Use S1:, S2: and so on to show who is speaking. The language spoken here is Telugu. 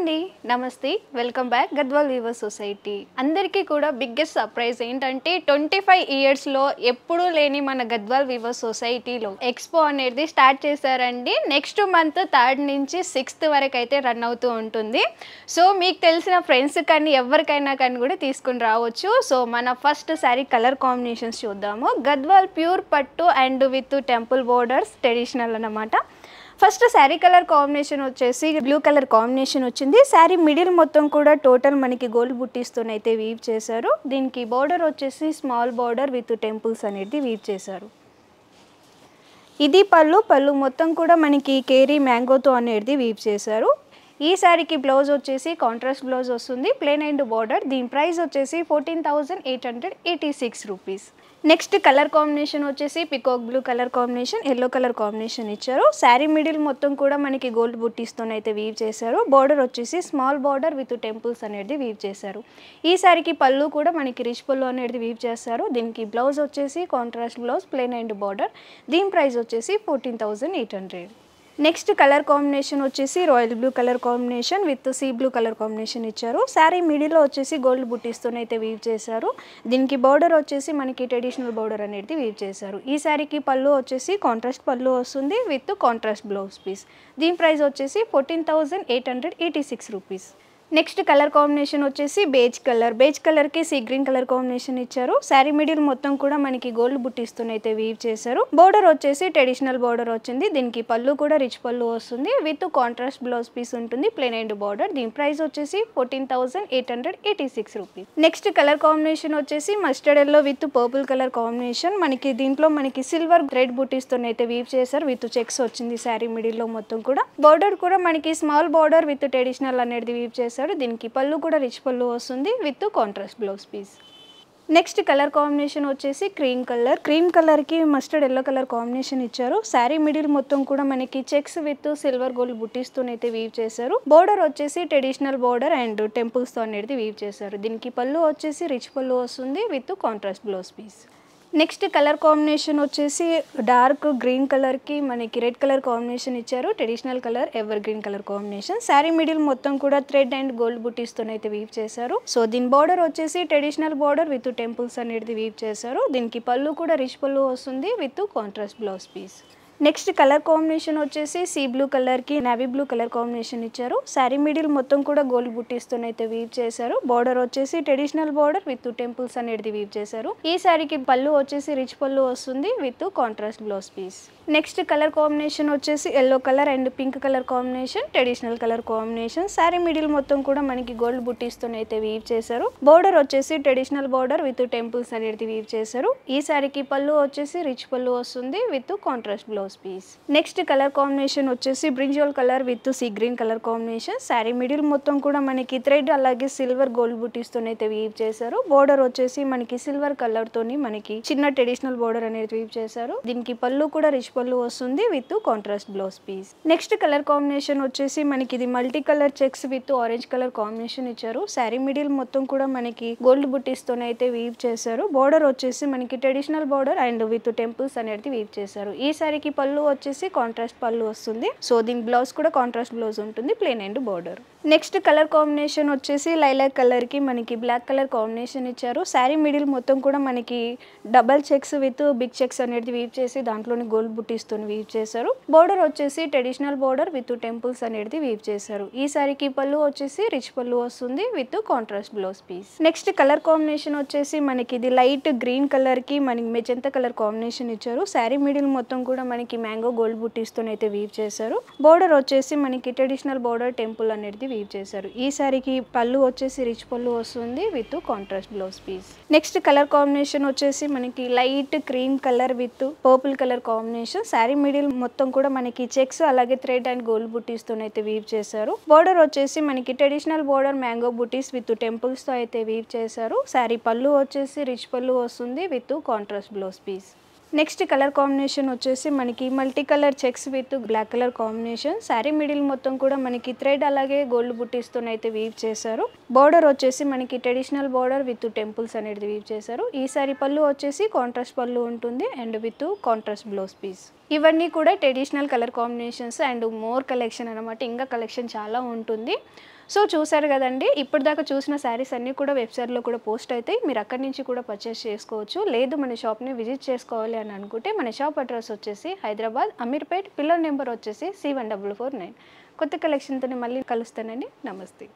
S1: అండి నమస్తే welcome back Gadwal weavers society అందరికీ కూడా బిగ్గెస్ట్ సర్ప్రైజ్ ఏంటంటే 25 ఇయర్స్ లో ఎప్పుడూ లేని మన గద్వాల్ వీవర్స్ సొసైటీలో ఎక్స్పో అనేది స్టార్ట్ చేశారండి నెక్స్ట్ మంత్ 3rd నుంచి 6th వరకు అయితే రన్ అవుతూ ఉంటుంది సో మీకు తెలిసిన ఫ్రెండ్స్ కానీ ఎవరికైనా కానీ కూడా తీసుకుని రావచ్చు సో మన ఫస్ట్ సారీ కలర్ కాంబినేషన్స్ చూద్దాము గద్వాల్ ప్యూర్ పట్టు and with temple borders traditional అన్నమాట ఫస్ట్ శారీ కలర్ కాంబినేషన్ వచ్చేసి బ్లూ కలర్ కాంబినేషన్ వచ్చింది శారీ మిడిల్ మొత్తం కూడా టోటల్ మనకి గోల్డ్ బుట్టీస్తోనే అయితే వీవ్ చేశారు దీనికి బోర్డర్ వచ్చేసి స్మాల్ బోర్డర్ విత్ టెంపుల్స్ అనేది వీవ్ చేశారు ఇది పళ్ళు మొత్తం కూడా మనకి కేరీ మ్యాంగోతో అనేది వీవ్ చేశారు ఈ శారీకి బ్లౌజ్ వచ్చేసి కాంట్రాస్ట్ బ్లౌజ్ వస్తుంది ప్లెయిన్ అండ్ బోర్డర్ దీని ప్రైస్ వచ్చేసి 14,886 రూపీస్ నెక్స్ట్ కలర్ కాంబినేషన్ వచ్చేసి peacock blue colour combination yellow colour combination ఇచ్చారు శారీ మిడిల్ మొత్తం కూడా మనకి గోల్డ్ బుట్టీస్తోనే అయితే వీవ్ చేశారు బోర్డర్ వచ్చేసి స్మాల్ బోర్డర్ విత్ టెంపుల్స్ అనేది వీవ్ చేశారు ఈ శారీకి పళ్ళు కూడా మనకి రిచ్ పళ్ళు అనేది వీవ్ చేస్తారు దీనికి బ్లౌజ్ వచ్చేసి contrast blouse plain and border దీని ప్రైస్ వచ్చేసి 14,800 నెక్స్ట్ కలర్ కాంబినేషన్ వచ్చేసి royal blue colour combination with sea blue colour combination ఇచ్చారు శారీ మిడిల్లో వచ్చేసి గోల్డ్ బుట్టీస్తోనే అయితే వీవ్ చేశారు దీనికి బోర్డర్ వచ్చేసి మనకి ట్రెడిషనల్ బోర్డర్ అనేది వీవ్ చేశారు ఈ శారీకి పళ్ళు వచ్చేసి కాంట్రాస్ట్ పళ్ళు వస్తుంది విత్ కాంట్రాస్ట్ బ్లౌజ్ పీస్ దీని ప్రైస్ వచ్చేసి 14,886 రూపీస్ నెక్స్ట్ కలర్ కాంబినేషన్ వచ్చేసి బేజ్ కలర్కి సీ గ్రీన్ కలర్ కాంబినేషన్ ఇచ్చారు శారీ మిడిల్ మొత్తం కూడా మనకి గోల్డ్ బుట్టీస్తోనే అయితే వీవ్ చేశారు బోర్డర్ వచ్చేసి ట్రెడిషనల్ బోర్డర్ వచ్చింది దీనికి పళ్ళు కూడా రిచ్ పళ్ళు వస్తుంది విత్ కాంట్రాస్ట్ బ్లౌజ్ పీస్ ఉంటుంది ప్లెయిన్ అండ్ బోర్డర్ దీని ప్రైస్ వచ్చేసి 14,886 రూపీస్ నెక్స్ట్ కలర్ కాంబినేషన్ వచ్చేసి mustard yellow with purple colour combination మనకి దీంట్లో మనకి సిల్వర్ థ్రెడ్ బుట్టీస్తోనే అయితే వీవ్ చేశారు విత్ చెక్స్ వచ్చింది శారీ మిడిల్ లో మొత్తం కూడా బోర్డర్ కూడా మనకి స్మాల్ బోర్డర్ విత్ ట్రెడిషనల్ అనేది వీవ్ చేశారు దీనికి పళ్ళు కూడా రిచ్ పళ్ళు వస్తుంది with contrast blouse piece next colour combination వచ్చేసి క్రీమ్ కలర్కి మస్టర్డ్ ఎల్లో కలర్ కాంబినేషన్ ఇచ్చారు శారీ మిడిల్ మొత్తం కూడా మనకి చెక్స్ విత్ సిల్వర్ గోల్డ్ బుట్టీస్తోనైతే వీవ్ చేశారు బోర్డర్ వచ్చేసి ట్రెడిషనల్ బోర్డర్ అండ్ టెంపుల్స్తో అనేది వీవ్ చేశారు దీనికి పళ్ళు వచ్చేసి రిచ్ పళ్ళు వస్తుంది with contrast blouse piece next colour combination వచ్చేసి డార్క్ గ్రీన్ కలర్కి మనకి రెడ్ కలర్ కాంబినేషన్ ఇచ్చారు traditional colour ever green colour combination sari middle మొత్తం కూడా థ్రెడ్ అండ్ గోల్డ్ బుట్టీస్తోనే అయితే వీవ్ చేశారు సో దీని బోర్డర్ వచ్చేసి ట్రెడిషనల్ బోర్డర్ విత్ టెంపుల్స్ అనేది వీవ్ చేశారు దీనికి పళ్ళు కూడా రిచ్ పళ్ళు వస్తుంది with contrast blouse piece next colour combination వచ్చేసి సీ బ్లూ కలర్కి నేవీ బ్లూ కలర్ కాంబినేషన్ ఇచ్చారు శారీ మిడిల్ మొత్తం కూడా గోల్డ్ బుట్టీస్తోనే అయితే వీవ్ చేశారు బోర్డర్ వచ్చేసి ట్రెడిషనల్ బోర్డర్ విత్ టెంపుల్స్ అనేది వీవ్ చేశారు ఈ శారీకి పళ్ళు వచ్చేసి రిచ్ పళ్ళు వస్తుంది with contrast blouse piece next colour combination వచ్చేసి yellow colour and pink colour combination traditional colour combination sari middle మొత్తం కూడా మనకి గోల్డ్ బుట్టీస్తోనే అయితే వీవ్ చేశారు బోర్డర్ వచ్చేసి ట్రెడిషనల్ బోర్డర్ విత్ టెంపుల్స్ అనేది వీవ్ చేశారు ఈ శారీకి పళ్ళు వచ్చేసి రిచ్ పళ్ళు వస్తుంది with contrast blouse piece next colour combination వచ్చేసి brinjal colour with sea green colour combination sari middle మొత్తం కూడా మనకి థ్రెడ్ అలాగే సిల్వర్ గోల్డ్ బుట్టీస్తోనే అయితే వీవ్ చేశారు బోర్డర్ వచ్చేసి మనకి సిల్వర్ కలర్ తోని మనకి చిన్న ట్రెడిషనల్ బోర్డర్ అనేది వీవ్ చేశారు దీనికి పళ్ళు కూడా రిచ్ పళ్ళు వస్తుంది with contrast blouse piece next colour combination వచ్చేసి మనకి ఇది multi colour checks with orange colour combination ఇచ్చారు శారీ మిడిల్ మొత్తం కూడా మనకి గోల్డ్ బుట్టీస్తోనే అయితే వీవ్ చేశారు బోర్డర్ వచ్చేసి మనకి traditional border and with temples అనేది వీవ్ చేశారు ఈ శారీకి పళ్ళు వచ్చేసి కాంట్రాస్ట్ పళ్ళు వస్తుంది సో దీని బ్లౌజ్ కూడా కాంట్రాస్ట్ బ్లౌజ్ ఉంటుంది plain and border next colour combination వచ్చేసి లైలాక్ కలర్కి మనకి బ్లాక్ కలర్ కాంబినేషన్ ఇచ్చారు శారీ మిడిల్ మొత్తం కూడా మనకి double checks with big checks అనేది వీవ్ చేసి దాంట్లోని గోల్డ్ బుట్టీస్తో వీవ్ చేశారు బోర్డర్ వచ్చేసి ట్రెడిషనల్ బోర్డర్ విత్ టెంపుల్స్ అనేది వీవ్ చేశారు ఈ శారీకి పళ్ళు వచ్చేసి రిచ్ పళ్ళు వస్తుంది with contrast blouse piece next colour combination వచ్చేసి మనకి ఇది లైట్ గ్రీన్ కలర్కి మనకి మెజంతా కలర్ కాంబినేషన్ ఇచ్చారు శారీ మిడిల్ మొత్తం కూడా మనకి మ్యాంగో గోల్డ్ బుట్టీస్తో అయితే వీవ్ చేశారు బోర్డర్ వచ్చేసి మనకి ట్రెడిషనల్ బోర్డర్ టెంపుల్ అనేది వీవ్ చేశారు ఈ శారీకి పళ్ళు వచ్చేసి రిచ్ పళ్ళు వస్తుంది with contrast blouse piece next colour combination వచ్చేసి మనకి light cream colour with purple colour combination sari middle మొత్తం కూడా మనకి చెక్స్ అలాగే థ్రెడ్ అండ్ గోల్డ్ బుట్టీస్తో అయితే వీవ్ చేశారు బోర్డర్ వచ్చేసి మనకి ట్రెడిషనల్ బోర్డర్ మ్యాంగో బుట్టీస్ విత్ టెంపుల్స్ తో అయితే వీవ్ చేశారు శారీ పళ్ళు వచ్చేసి రిచ్ పళ్ళు వస్తుంది with contrast blouse piece next colour combination వచ్చేసి మనకి multi colour checks with black colour combination sari middle మొత్తం కూడా మనకి థ్రెడ్ అలాగే గోల్డ్ బుట్టీస్తో అయితే వీవ్ చేశారు బోర్డర్ వచ్చేసి మనకి ట్రెడిషనల్ బోర్డర్ విత్ టెంపుల్స్ అనేది వీవ్ చేశారు ఈ శారీ పళ్ళు వచ్చేసి కాంట్రాస్ట్ పళ్ళు ఉంటుంది and with contrast blouse piece ఇవన్నీ కూడా traditional colour combinations and more collection అనమాట. ఇంకా కలెక్షన్ చాలా ఉంటుంది. సో చూసారు కదండి, ఇప్పటిదాకా చూసిన శారీస్ అన్నీ కూడా వెబ్సైట్లో కూడా పోస్ట్ అవుతాయి. మీరు అక్కడి నుంచి కూడా పర్చేస్ చేసుకోవచ్చు. లేదు మన షాప్ని విజిట్ చేసుకోవాలి అని అనుకుంటే మన షాప్ అడ్రస్ వచ్చేసి హైదరాబాద్ అమీర్పేట్, పిల్లర్ నెంబర్ వచ్చేసి C1449. కొత్త కలెక్షన్తో మళ్ళీ కలుస్తానండి. నమస్తే.